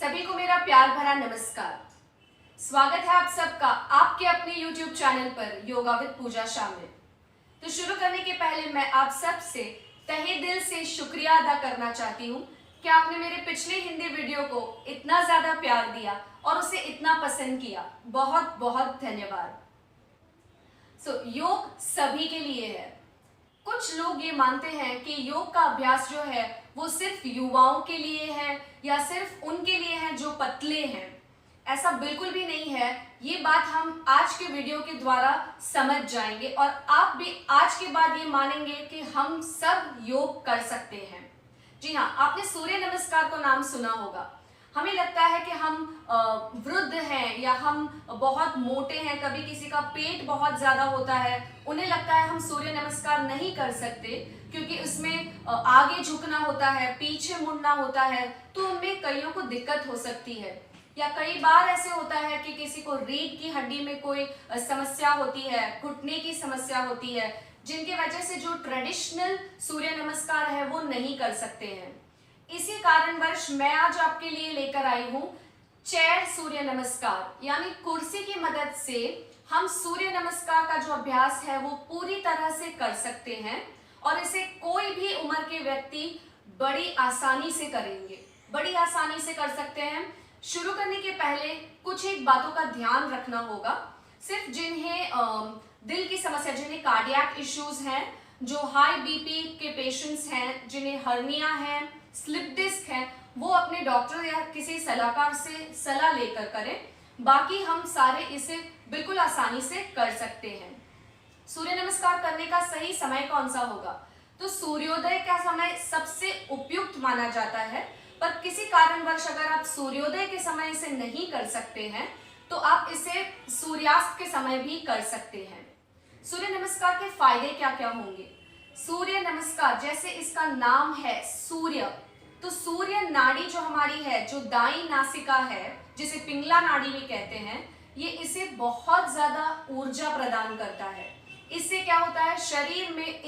सभी को मेरा प्यार भरा नमस्कार। स्वागत है आप सबका आपके अपने YouTube चैनल पर योगा विद पूजा शाह में। तो शुरू करने के पहले मैं आप सब से तहे दिल से शुक्रिया अदा करना चाहती हूँ कि आपने मेरे पिछले हिंदी वीडियो को इतना ज़्यादा प्यार दिया और उसे इतना पसंद किया। बहुत बहुत धन्यवाद। योग सभी के लिए है। कुछ लोग ये मानते हैं कि योग का अभ्यास जो है वो सिर्फ युवाओं के लिए है या सिर्फ उनके लिए है जो पतले हैं। ऐसा बिल्कुल भी नहीं है। ये बात हम आज के वीडियो के द्वारा समझ जाएंगे और आप भी आज के बाद ये मानेंगे कि हम सब योग कर सकते हैं। जी हाँ, आपने सूर्य नमस्कार को नाम सुना होगा। हमें लगता है कि हम वृद्ध हैं या हम बहुत मोटे हैं, कभी किसी का पेट बहुत ज्यादा होता है, उन्हें लगता है हम सूर्य नमस्कार नहीं कर सकते क्योंकि उसमें आगे झुकना होता है, पीछे मुड़ना होता है, तो उनमें कईयों को दिक्कत हो सकती है। या कई बार ऐसे होता है कि किसी को रीढ़ की हड्डी में कोई समस्या होती है, घुटने की समस्या होती है, जिनकी वजह से जो ट्रेडिशनल सूर्य नमस्कार है वो नहीं कर सकते हैं। इसी कारणवश मैं आज आपके लिए लेकर आई हूँ चेयर सूर्य नमस्कार, यानी कुर्सी की मदद से हम सूर्य नमस्कार का जो अभ्यास है वो पूरी तरह से कर सकते हैं और इसे कोई भी उम्र के व्यक्ति बड़ी आसानी से करेंगे, बड़ी आसानी से कर सकते हैं। शुरू करने के पहले कुछ एक बातों का ध्यान रखना होगा। सिर्फ जिन्हें दिल की समस्या, जिन्हें कार्डियक इश्यूज हैं, जो हाई बीपी के पेशेंट्स हैं, जिन्हें हर्निया है, स्लिप डिस्क है, वो अपने डॉक्टर या किसी सलाहकार से सलाह लेकर करें। बाकी हम सारे इसे बिल्कुल आसानी से कर सकते हैं। सूर्य नमस्कार करने का सही समय कौन सा होगा? तो सूर्योदय का समय सबसे उपयुक्त माना जाता है, पर किसी कारणवश अगर आप सूर्योदय के समय इसे नहीं कर सकते हैं तो आप इसे सूर्यास्त के समय भी कर सकते हैं। सूर्य नमस्कार के फायदे क्या क्या होंगे? सूर्य नमस्कार, जैसे इसका नाम है सूर्य, तो सूर्य नाड़ी जो हमारी है, जो दाई नासिका है, जिसे पिंगला नाड़ी भी कहते हैं, ये इसे बहुत ज्यादा ऊर्जा प्रदान करता है। इससे क्या होता है, शरीर में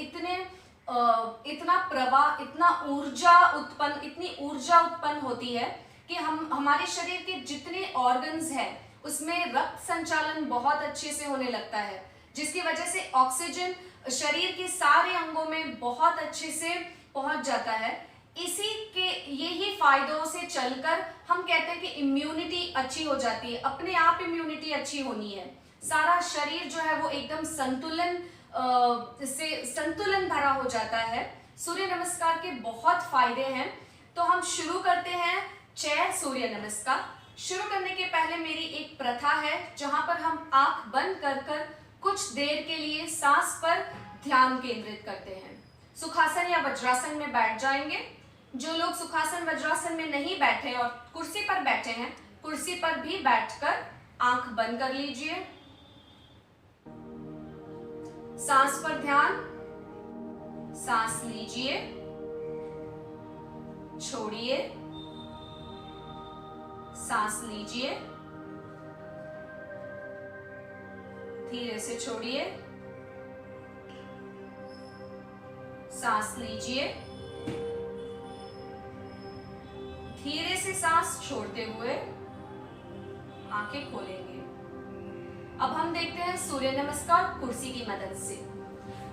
इतना प्रवाह, इतनी ऊर्जा उत्पन्न होती है कि हमारे शरीर के जितने ऑर्गन्स हैं उसमें रक्त संचालन बहुत अच्छे से होने लगता है, जिसकी वजह से ऑक्सीजन शरीर के सारे अंगों में बहुत अच्छे से पहुंच जाता है। इसी के यही फायदों से चलकर हम कहते हैं कि इम्यूनिटी अच्छी हो जाती है। अपने आप इम्यूनिटी अच्छी होनी है, सारा शरीर जो है वो एकदम संतुलन भरा हो जाता है। सूर्य नमस्कार के बहुत फायदे हैं। तो हम शुरू करते हैं चेयर सूर्य नमस्कार। शुरू करने के पहले मेरी एक प्रथा है जहां पर हम आंख बंद कर कुछ देर के लिए सांस पर ध्यान केंद्रित करते हैं। सुखासन या वज्रासन में बैठ जाएंगे। जो लोग सुखासन वज्रासन में नहीं बैठे और कुर्सी पर बैठे हैं, कुर्सी पर भी बैठकर आंख बंद कर लीजिए। सांस पर ध्यान, सांस लीजिए, छोड़िए, सांस लीजिए, धीरे से छोड़िए, सांस लीजिए, धीरे से सांस छोड़ते हुए आंखें खोलेंगे। अब हम देखते हैं सूर्य नमस्कार कुर्सी की मदद से।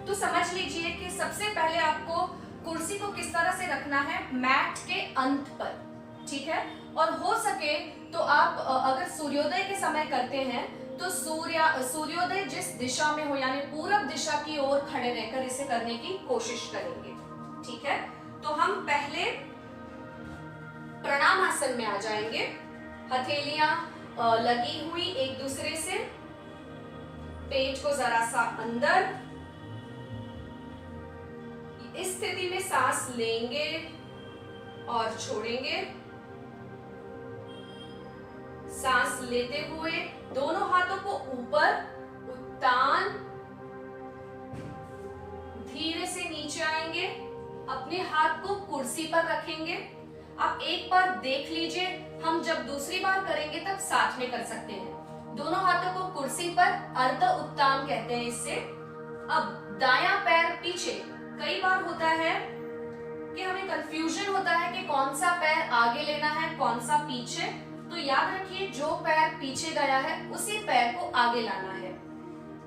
तो समझ लीजिए कि सबसे पहले आपको कुर्सी को किस तरह से रखना है, मैट के अंत पर, ठीक है। और हो सके तो आप अगर सूर्योदय के समय करते हैं तो सूर्योदय जिस दिशा में हो, यानी पूरब दिशा की ओर खड़े रहकर इसे करने की कोशिश करेंगे, ठीक है। तो हम पहले प्रणाम आसन में आ जाएंगे। हथेलियां लगी हुई एक दूसरे से, पेट को जरा सा अंदर। इस स्थिति में सांस लेंगे और छोड़ेंगे। सांस लेते हुए दोनों हाथों को ऊपर, उत्तान, धीरे से नीचे आएंगे। अपने हाथ को कुर्सी पर रखेंगे। आप एक बार देख लीजिए, हम जब दूसरी बार करेंगे तब साथ में कर सकते हैं। दोनों हाथों को कुर्सी पर, अर्ध उत्तान कहते हैं इससे। अब दायां पैर पीछे। कई बार होता है कि हमें कंफ्यूजन होता है कि कौन सा पैर आगे लेना है, कौन सा पीछे। तो याद रखिए, जो पैर पीछे गया है उसी पैर को आगे लाना है।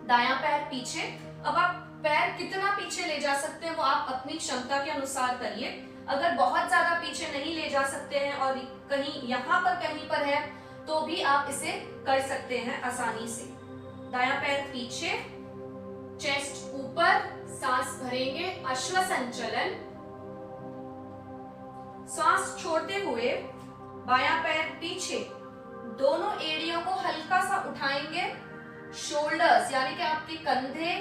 दायां पैर पीछे। अब आप पैर कितना पीछे ले जा सकते हैं वो आप अपनी क्षमता के अनुसार करिए। अगर बहुत ज्यादा पीछे नहीं ले जा सकते हैं और कहीं यहाँ पर कहीं पर है तो भी आप इसे कर सकते हैं आसानी से। दायां पैर पीछे, चेस्ट ऊपर, सांस भरेंगे, अश्वसंचलन। सांस छोड़ते हुए बायां पैर पीछे, दोनों एड़ियों को हल्का सा उठाएंगे। शोल्डर्स यानी कि आपके कंधे,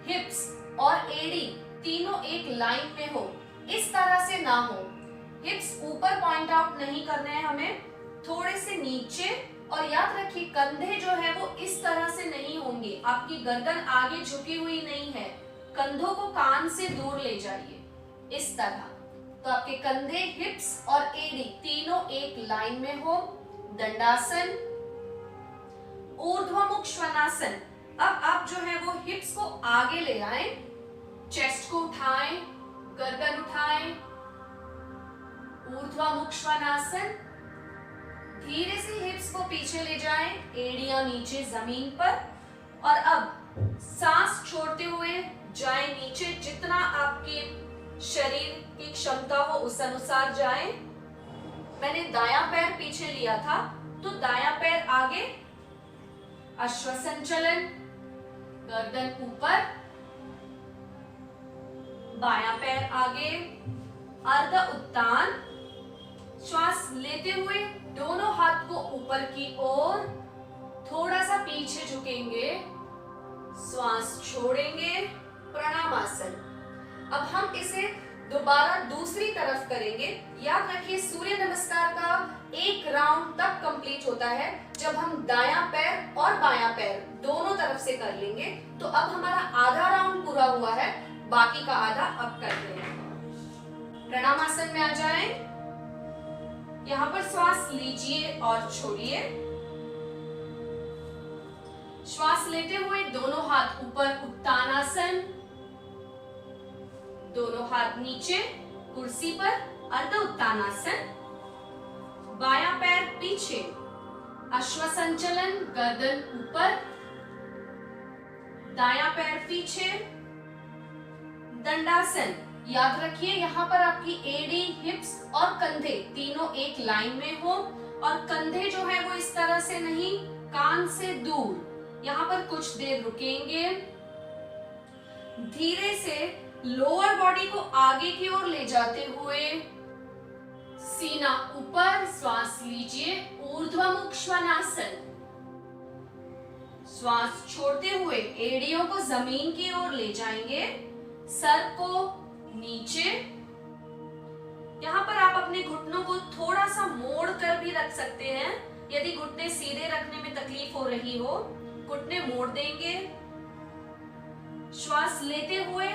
हिप्स और एड़ी तीनों एक लाइन में हो, इस तरह से ना हो। हिप्स ऊपर पॉइंट आउट नहीं करने हैं हमें, थोड़े से नीचे। और याद रखिए, कंधे जो है वो इस तरह से नहीं होंगे, आपकी गर्दन आगे झुकी हुई नहीं है। कंधों को कान से दूर ले जाइए, इस तरह। तो आपके कंधे, हिप्स और एड़ी तीनों एक लाइन में हो। दंडासन, ऊर्ध्वमुख श्वानासन। अब आप जो है वो हिप्स को आगे ले आए, चेस्ट को उठाएं, गर्दन उठाएं, ऊर्ध्वमुख श्वानासन। धीरे से हिप्स को पीछे ले जाएं, एड़ियां नीचे जमीन पर। और अब सांस छोड़ते हुए जाएं नीचे, जितना आपके शरीर की क्षमता हो उस अनुसार जाएं। मैंने दायां पैर पीछे लिया था, तो दायां पैर आगे, अश्वसंचलन, गर्दन ऊपर। बायां पैर आगे, अर्ध उत्तान। श्वास लेते हुए दोनों हाथ को ऊपर की ओर, थोड़ा सा पीछे झुकेंगे, श्वास छोड़ेंगे, प्रणामासन। अब हम इसे दोबारा दूसरी तरफ करेंगे। याद रखिए, सूर्य नमस्कार का एक राउंड तब कंप्लीट होता है जब हम दायां पैर और बायां पैर दोनों तरफ से कर लेंगे। तो अब हमारा आधा राउंड पूरा हुआ है, बाकी का आधा अब करते हैं। प्रणामासन में आ जाएं। यहाँ पर श्वास लीजिए और छोड़िए। श्वास लेते हुए दोनों हाथ ऊपर, उत्तानासन। दोनों हाथ नीचे कुर्सी पर, अर्ध उत्तानासन। बायां पैर पीछे, अश्वसंचलन, गर्दन ऊपर। दायां पैर पीछे, दंडासन। याद रखिए, यहाँ पर आपकी एड़ी, हिप्स और कंधे तीनों एक लाइन में हो, और कंधे जो है वो इस तरह से नहीं, कान से दूर। यहाँ पर कुछ देर रुकेंगे। धीरे से लोअर बॉडी को आगे की ओर ले जाते हुए, सीना ऊपर, श्वास लीजिए, ऊर्ध्वमुख श्वानासन। श्वास छोड़ते हुए एड़ियों को जमीन की ओर ले जाएंगे, सर को नीचे। यहाँ पर आप अपने घुटनों को थोड़ा सा मोड़ कर भी रख सकते हैं। यदि घुटने सीधे रखने में तकलीफ हो रही हो, घुटने मोड़ देंगे। श्वास लेते हुए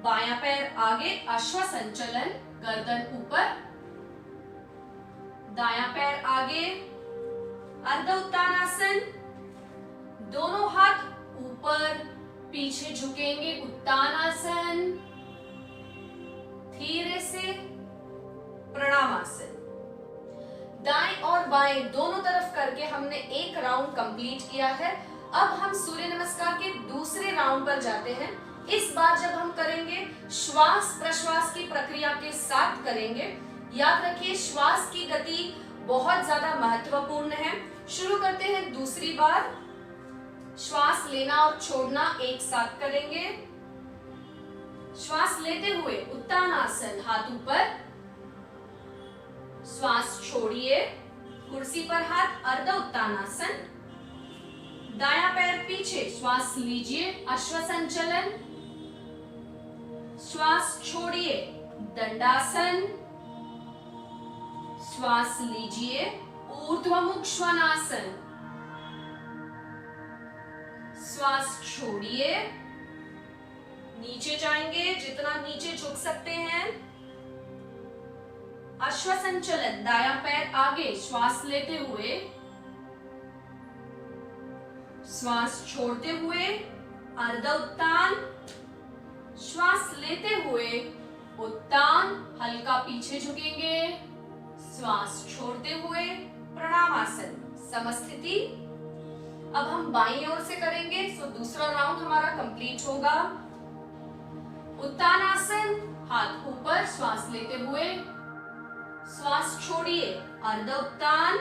बायां पैर आगे, अश्वसंचलन, गर्दन ऊपर। दायां पैर आगे, अर्ध उत्तानासन। दोनों हाथ ऊपर, पीछे झुकेंगे, उत्तानासन। धीरे से प्रणामासन। दाएं और बाएं दोनों तरफ करके हमने एक राउंड कंप्लीट किया है। अब हम सूर्य नमस्कार के दूसरे राउंड पर जाते हैं। इस बार जब हम करेंगे, श्वास प्रश्वास की प्रक्रिया के साथ करेंगे। याद रखिए, श्वास की गति बहुत ज्यादा महत्वपूर्ण है। शुरू करते हैं दूसरी बार। श्वास लेना और छोड़ना एक साथ करेंगे। श्वास लेते हुए उत्तानासन, हाथ ऊपर। श्वास छोड़िए, कुर्सी पर हाथ, अर्ध उत्तानासन। दायां पैर पीछे, श्वास लीजिए, अश्वसंचलन। श्वास छोड़िए, दंडासन। श्वास लीजिए, ऊर्ध्वमुख श्वानासन। श्वास छोड़िए, नीचे जाएंगे, जितना नीचे झुक सकते हैं। अश्वसंचलन, दायां पैर आगे, श्वास लेते हुए, श्वास छोड़ते हुए, अर्ध उत्तान। श्वास लेते हुए उत्तान, हल्का पीछे झुकेंगे, श्वास छोड़ते हुए प्रणामासन, समस्थिति। अब हम बाईं ओर से करेंगे, सो दूसरा राउंड हमारा कंप्लीट होगा। उत्तानासन, हाथ ऊपर, श्वास लेते हुए, श्वास छोड़िए, अर्ध उत्तान,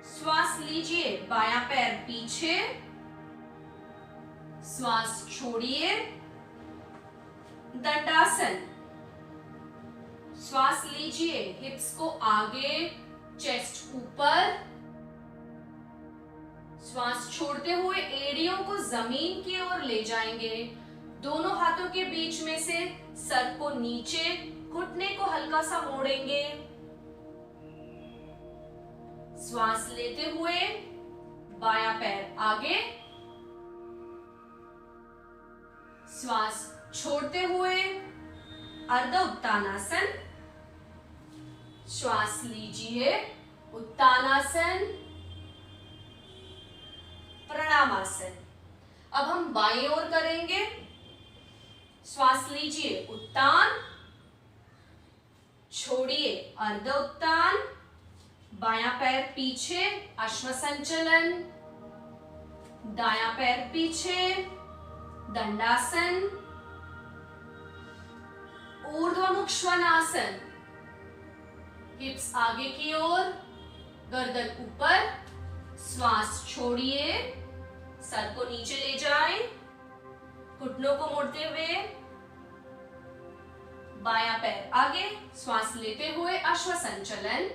श्वास लीजिए, बायां पैर पीछे, श्वास छोड़िए, दंडासन, श्वास लीजिए, हिप्स को आगे, चेस्ट ऊपर, श्वास छोड़ते हुए एड़ियों को जमीन की ओर ले जाएंगे। दोनों हाथों के बीच में से सर को नीचे, घुटने को हल्का सा मोड़ेंगे। श्वास लेते हुए बायां पैर आगे, श्वास छोड़ते हुए अर्ध उत्तानासन, श्वास लीजिए, उत्तानासन, प्रणामासन। अब हम बाईं ओर करेंगे, श्वास लीजिए, उत्तान, छोड़िए, अर्ध उत्तान, बायां पैर पीछे, अश्वसंचलन, दायां पैर पीछे, दंडासन, ऊर्ध्वमुख श्वानासन, हिप्स आगे की ओर, गर्दन ऊपर, श्वास छोड़िए, सर को नीचे ले जाएं, घुटनों को मोड़ते हुए, बायां पैर आगे, श्वास लेते हुए अश्वसंचलन,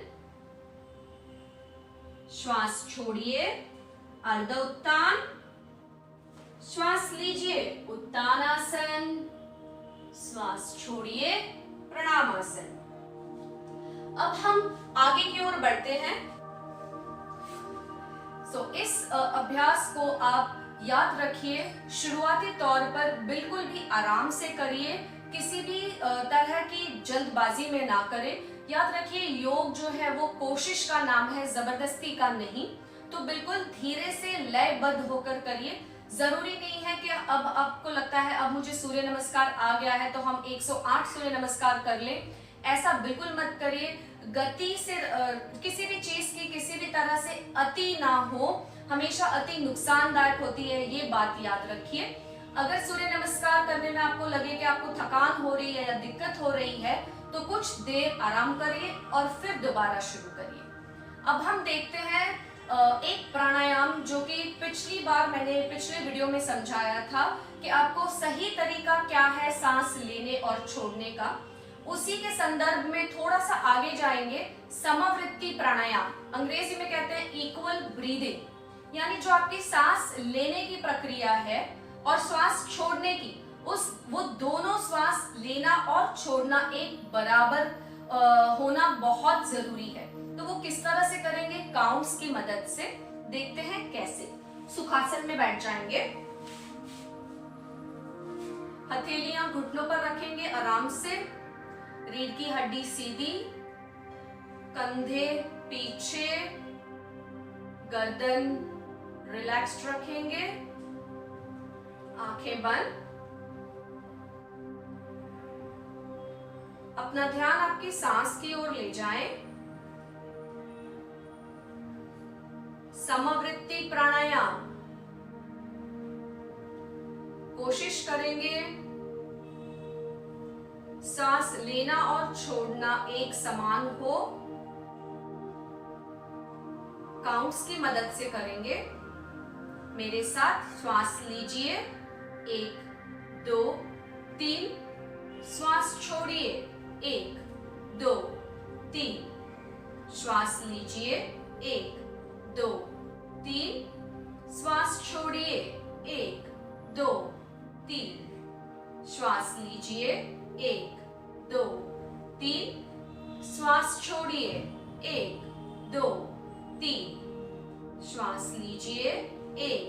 श्वास छोड़िए, अर्ध उत्तान, श्वास लीजिए, उत्तानासन, श्वास छोड़िए, प्रणामासन। अब हम आगे की ओर बढ़ते हैं। इस अभ्यास को आप याद रखिए, शुरुआती तौर पर बिल्कुल भी आराम से करिए, किसी भी तरह की जल्दबाजी में ना करें। याद रखिए, योग जो है वो कोशिश का नाम है, जबरदस्ती का नहीं। तो बिल्कुल धीरे से लयबद्ध होकर करिए। जरूरी नहीं है कि अब आपको लगता है अब मुझे सूर्य नमस्कार आ गया है तो हम 108 सूर्य नमस्कार कर लें, ऐसा बिल्कुल मत करिए। गति से किसी भी चीज की किसी भी तरह से अति ना हो, हमेशा अति नुकसानदायक होती है, ये बात याद रखिए। अगर सूर्य नमस्कार करने में आपको लगे कि आपको थकान हो रही है या दिक्कत हो रही है तो कुछ देर आराम करिए और फिर दोबारा शुरू करिए। अब हम देखते हैं एक प्राणायाम जो कि पिछली बार मैंने पिछले वीडियो में समझाया था कि आपको सही तरीका क्या है सांस लेने और छोड़ने का। उसी के संदर्भ में थोड़ा सा आगे जाएंगे। समवृत्ति प्राणायाम, अंग्रेजी में कहते हैं इक्वल ब्रीदिंग, यानी जो आपकी सांस लेने की प्रक्रिया है और श्वास छोड़ने की, वो दोनों श्वास लेना और छोड़ना एक बराबर होना बहुत जरूरी है। तो वो किस तरह से करेंगे? काउंट्स की मदद से। देखते हैं कैसे। सुखासन में बैठ जाएंगे, हथेलियां घुटनों पर रखेंगे आराम से, रीढ़ की हड्डी सीधी, कंधे पीछे, गर्दन रिलैक्स्ड रखेंगे, आंखें बंद। अपना ध्यान आपकी सांस की ओर ले जाएं। समवृत्ति प्राणायाम, कोशिश करेंगे सांस लेना और छोड़ना एक समान हो। काउंट्स की मदद से करेंगे। मेरे साथ श्वास लीजिए, 1 2 3, श्वास छोड़िए, 1 2 3, श्वास लीजिए, 1 2 3, श्वास छोड़िए, 1 2 3, श्वास लीजिए, 1 2 3, श्वास छोड़िए, 1 2 3, श्वास लीजिए, 1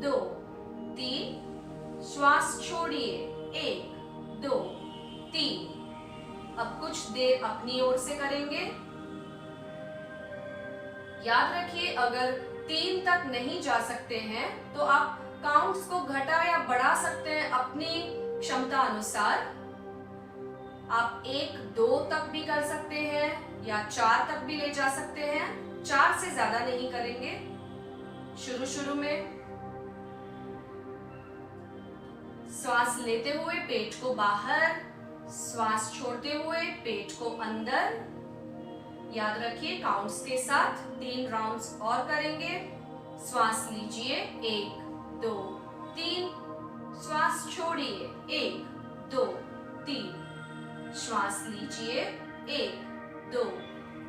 2 3, श्वास छोड़िए, 1 2 3। अब कुछ देर अपनी ओर से करेंगे। याद रखिए, अगर 3 तक नहीं जा सकते हैं तो आप काउंट्स को घटा या बढ़ा सकते हैं अपनी क्षमता अनुसार। आप 1, 2 तक भी कर सकते हैं या 4 तक भी ले जा सकते हैं। 4 से ज्यादा नहीं करेंगे शुरू में। श्वास लेते हुए पेट को बाहर, श्वास छोड़ते हुए पेट को अंदर। याद रखिए काउंट्स के साथ 3 राउंड्स और करेंगे। श्वास लीजिए 1, 2, 3। श्वास छोड़िए 1, 2, 3। श्वास लीजिए 1, 2,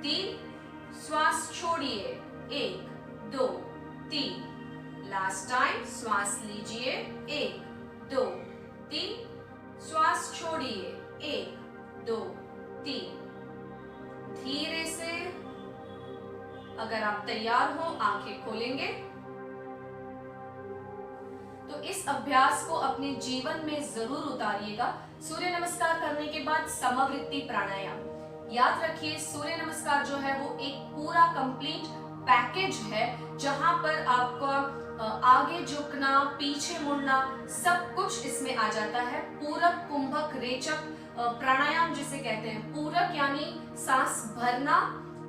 3। श्वास छोड़िए 1, 2, 3। लास्ट टाइम श्वास लीजिए 1, 2, 3। श्वास छोड़िए 1, 2, 3। धीरे से अगर आप तैयार हो आंखें खोलेंगे। तो इस अभ्यास को अपने जीवन में जरूर उतारिएगा। सूर्य नमस्कार करने के बाद समवृत्ति प्राणायाम। याद रखिए सूर्य नमस्कार जो है वो एक पूरा कंप्लीट पैकेज है, जहां पर आपको आगे झुकना, पीछे मुड़ना, सब कुछ इसमें आ जाता है। पूरक, कुंभक, रेचक प्राणायाम जिसे कहते हैं। पूरक यानी सांस भरना,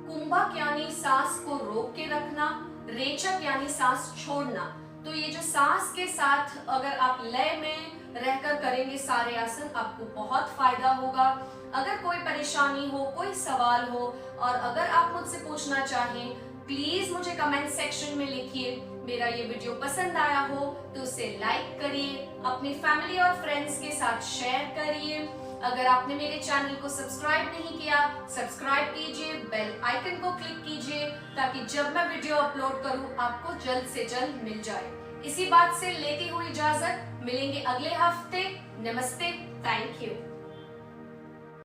कुंभक यानी सांस को रोक के रखना, रेचक यानी सांस छोड़ना। तो ये जो सांस के साथ अगर आप लय में रहकर करेंगे सारे आसन, आपको बहुत फायदा होगा। अगर कोई परेशानी हो, कोई सवाल हो और अगर आप मुझसे पूछना चाहें, प्लीज मुझे कमेंट सेक्शन में लिखिए। मेरा ये वीडियो पसंद आया हो तो उसे लाइक करिए, अपनी फैमिली और फ्रेंड्स के साथ शेयर करिए। अगर आपने मेरे चैनल को सब्सक्राइब नहीं किया, सब्सक्राइब कीजिए, बेल आइकन को क्लिक कीजिए ताकि जब मैं वीडियो अपलोड करूं आपको जल्द से जल्द मिल जाए। इसी बात से लेती हुई इजाजत, मिलेंगे अगले हफ्ते। नमस्ते, थैंक यू।